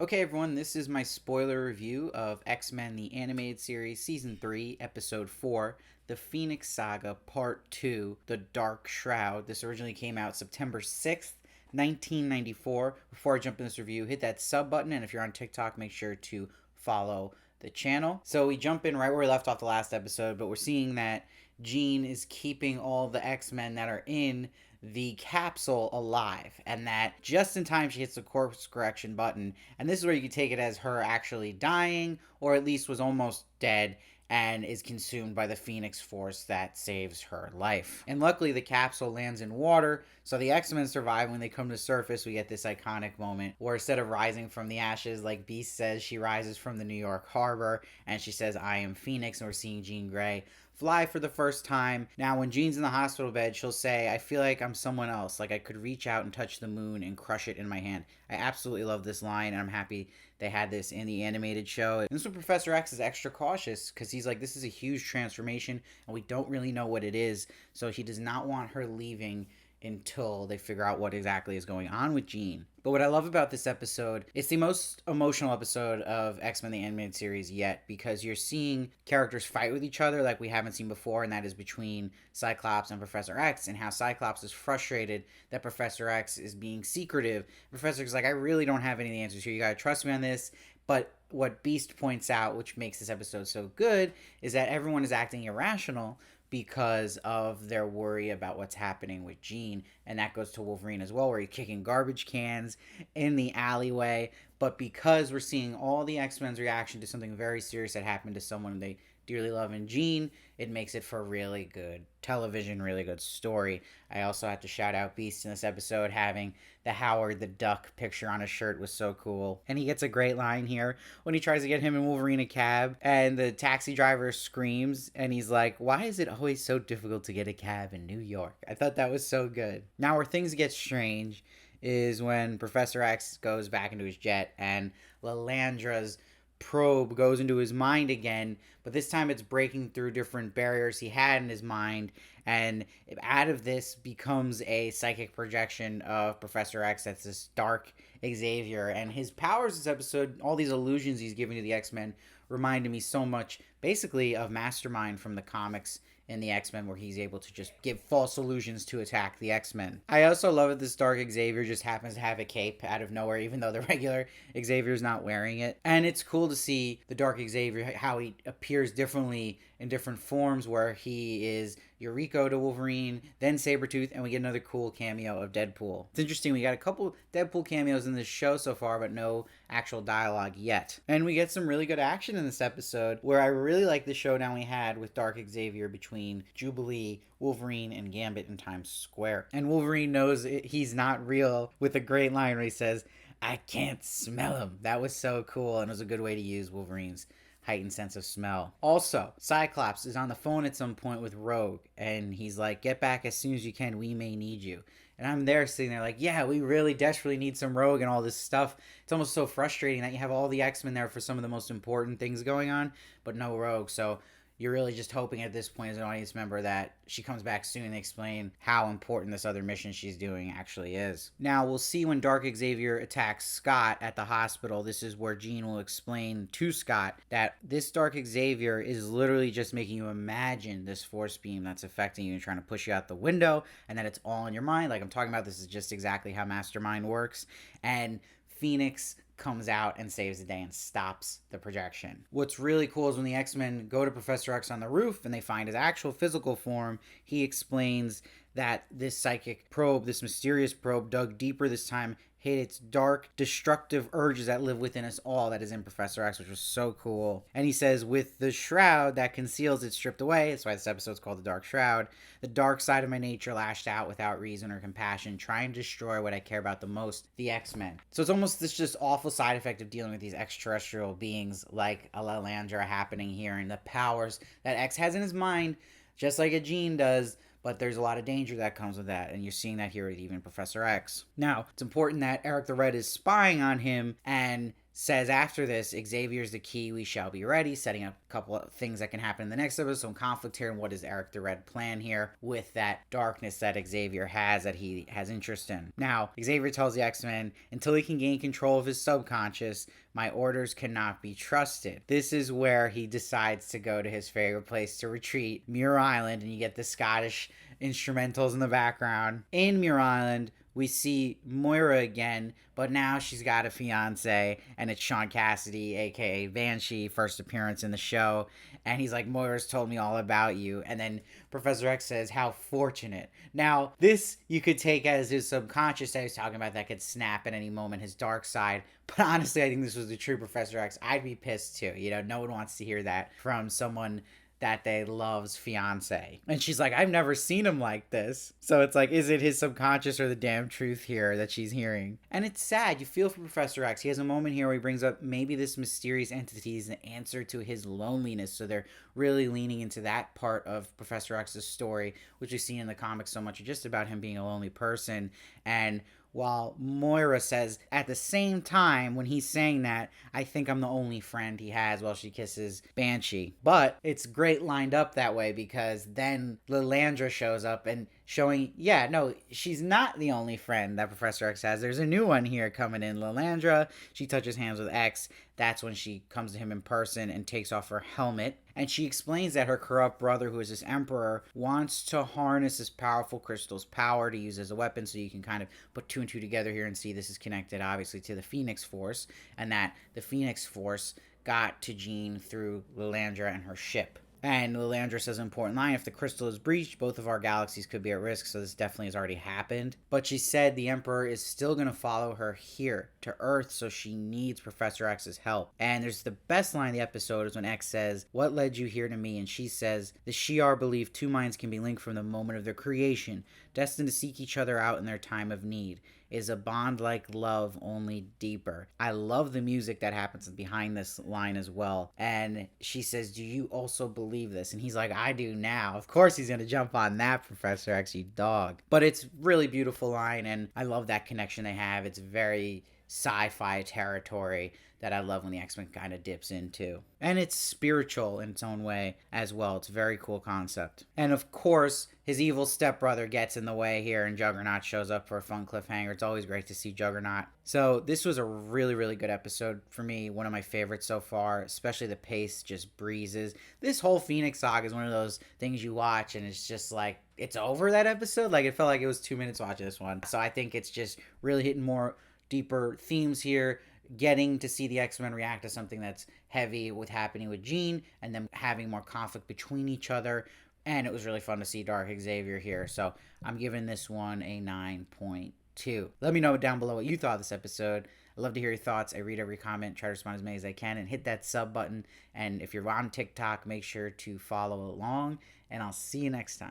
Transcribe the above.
Okay, everyone, this is my spoiler review of X-Men the Animated Series Season 3, Episode 4, The Phoenix Saga Part 2, The Dark Shroud. This originally came out September 6th, 1994. Before I jump in this review, hit that sub button, and if you're on TikTok, make sure to follow the channel. So we jump in right where we left off the last episode, but we're seeing that Jean is keeping all the X-Men that are in the capsule alive, and that just in time she hits the course correction button, and this is where you can take it as her actually dying, or at least was almost dead, and is consumed by the Phoenix Force that saves her life. And luckily the capsule lands in water, so the X-Men survive. When they come to surface, we get this iconic moment where instead of rising from the ashes like Beast says, she rises from the New York harbor, and she says, "I am Phoenix," and we're seeing Jean Grey fly for the first time. Now, when Jean's in the hospital bed, she'll say, "I feel like I'm someone else, like I could reach out and touch the moon and crush it in my hand." I absolutely love this line, and I'm happy they had this in the animated show. And this is when Professor X is extra cautious, because he's like, this is a huge transformation, and we don't really know what it is, so he does not want her leaving until they figure out what exactly is going on with Jean. But what I love about this episode, it's the most emotional episode of X-Men the Animated Series yet, because you're seeing characters fight with each other like we haven't seen before, and that is between Cyclops and Professor X, and how Cyclops is frustrated that Professor X is being secretive. Professor X is like, "I really don't have any of the answers here, you gotta trust me on this." But what Beast points out, which makes this episode so good, is that everyone is acting irrational because of their worry about what's happening with Jean. And that goes to Wolverine as well, where he's kicking garbage cans in the alleyway. But because we're seeing all the X-Men's reaction to something very serious that happened to someone they dearly love in Jean, it makes it for a really good television, really good story. I also have to shout out Beast in this episode. Having the Howard the Duck picture on his shirt was so cool. And he gets a great line here when he tries to get him and Wolverine a cab, and the taxi driver screams, and he's like, "Why is it always so difficult to get a cab in New York?" I thought that was so good. Now, where things get strange is when Professor X goes back into his jet, and Lalandra's probe goes into his mind again, but this time it's breaking through different barriers he had in his mind, and out of this becomes a psychic projection of Professor X. That's this dark Xavier, and his powers this episode, all these illusions he's giving to the X-Men, reminded me so much basically of Mastermind from the comics in the X-Men, where he's able to just give false illusions to attack the X-Men. I also love that this Dark Xavier just happens to have a cape out of nowhere, even though the regular Xavier's not wearing it. And it's cool to see the Dark Xavier, how he appears differently in different forms, where he is Eureka to Wolverine, then Sabretooth, and we get another cool cameo of Deadpool. It's interesting, we got a couple Deadpool cameos in this show so far, but no actual dialogue yet. And we get some really good action in this episode, where I really like the showdown we had with Dark Xavier between Jubilee, Wolverine, and Gambit in Times Square. And Wolverine knows he's not real with a great line where he says, "I can't smell him." That was so cool, and it was a good way to use Wolverine's heightened sense of smell. Also, Cyclops is on the phone at some point with Rogue, and he's like, "Get back as soon as you can, we may need you." And I'm there sitting there like, yeah, we really desperately need some Rogue and all this stuff. It's almost so frustrating that you have all the X-Men there for some of the most important things going on, but no Rogue. So you're really just hoping at this point as an audience member that she comes back soon and explain how important this other mission she's doing actually is. Now, we'll see when Dark Xavier attacks Scott at the hospital. This is where Jean will explain to Scott that this Dark Xavier is literally just making you imagine this force beam that's affecting you and trying to push you out the window, and that it's all in your mind. Like I'm talking about, this is just exactly how Mastermind works. And Phoenix comes out and saves the day and stops the projection. What's really cool is when the X-Men go to Professor X on the roof and they find his actual physical form, he explains that this psychic probe, this mysterious probe, dug deeper this time, hit its dark, destructive urges that live within us all, that is in Professor X, which was so cool. And he says, with the shroud that conceals it stripped away, that's why this episode's called The Dark Shroud, the dark side of my nature lashed out without reason or compassion, trying to destroy what I care about the most, the X-Men. So it's almost this just awful side effect of dealing with these extraterrestrial beings like a Lalandra happening here, and the powers that X has in his mind, just like a Jean does, but there's a lot of danger that comes with that, and you're seeing that here with even Professor X. Now, it's important that Eric the Red is spying on him, and says after this, Xavier's the key, we shall be ready, setting up a couple of things that can happen in the next episode, some conflict here, and what is Eric the Red plan here with that darkness that Xavier has that he has interest in. Now, Xavier tells the X-Men, until he can gain control of his subconscious, my orders cannot be trusted. This is where he decides to go to his favorite place to retreat, Muir Island, and you get the Scottish instrumentals in the background. In Muir Island, we see Moira again, but now she's got a fiance, and it's Sean Cassidy, aka Banshee, first appearance in the show. And he's like, Moira's told me all about you. And then Professor X says, how fortunate. Now, this you could take as his subconscious that he's talking about that could snap at any moment, his dark side. But honestly, I think this was the true Professor X. I'd be pissed too. You know, no one wants to hear that from someone that they love's fiance. And she's like, I've never seen him like this. So it's like, is it his subconscious or the damn truth here that she's hearing? And it's sad. You feel for Professor X. He has a moment here where he brings up maybe this mysterious entity is an answer to his loneliness. So they're really leaning into that part of Professor X's story, which we've seen in the comics so much, just about him being a lonely person. And while Moira says at the same time when he's saying that, I think I'm the only friend he has, while she kisses Banshee. But it's great lined up that way because then Lilandra shows up and showing, yeah, no, she's not the only friend that Professor X has. There's a new one here coming in, Lilandra. She touches hands with X. That's when she comes to him in person and takes off her helmet. And she explains that her corrupt brother, who is this emperor, wants to harness this powerful crystal's power to use as a weapon. So you can kind of put two and two together here and see this is connected, obviously, to the Phoenix Force. And that the Phoenix Force got to Jean through Lilandra and her ship. And Lilandra says an important line, if the crystal is breached, both of our galaxies could be at risk, so this definitely has already happened. But she said the Emperor is still going to follow her here to Earth, so she needs Professor X's help. And there's the best line of the episode is when X says, what led you here to me? And she says, the Shi'ar believe two minds can be linked from the moment of their creation, destined to seek each other out in their time of need. Is a bond like love, only deeper. I love the music that happens behind this line as well. And she says, do you also believe this? And he's like, I do now. Of course he's going to jump on that, Professor X, you dog. But it's really beautiful line, and I love that connection they have. It's very sci-fi territory that I love when the X-Men kind of dips into. And it's spiritual in its own way as well. It's a very cool concept. And of course, his evil stepbrother gets in the way here, and Juggernaut shows up for a fun cliffhanger. It's always great to see Juggernaut. So this was a really, really good episode for me. One of my favorites so far, especially the pace just breezes. This whole Phoenix Saga is one of those things you watch and it's just like, it's over that episode. Like, it felt like it was 2 minutes watching this one. So I think it's just really hitting more deeper themes here, getting to see the X-Men react to something that's heavy with happening with Jean, and them having more conflict between each other. And it was really fun to see Dark Xavier here. So I'm giving this one a 9.2. Let me know down below what you thought of this episode. I love to hear your thoughts. I read every comment, try to respond as many as I can, and hit that sub button. And if you're on TikTok, make sure to follow along, and I'll see you next time.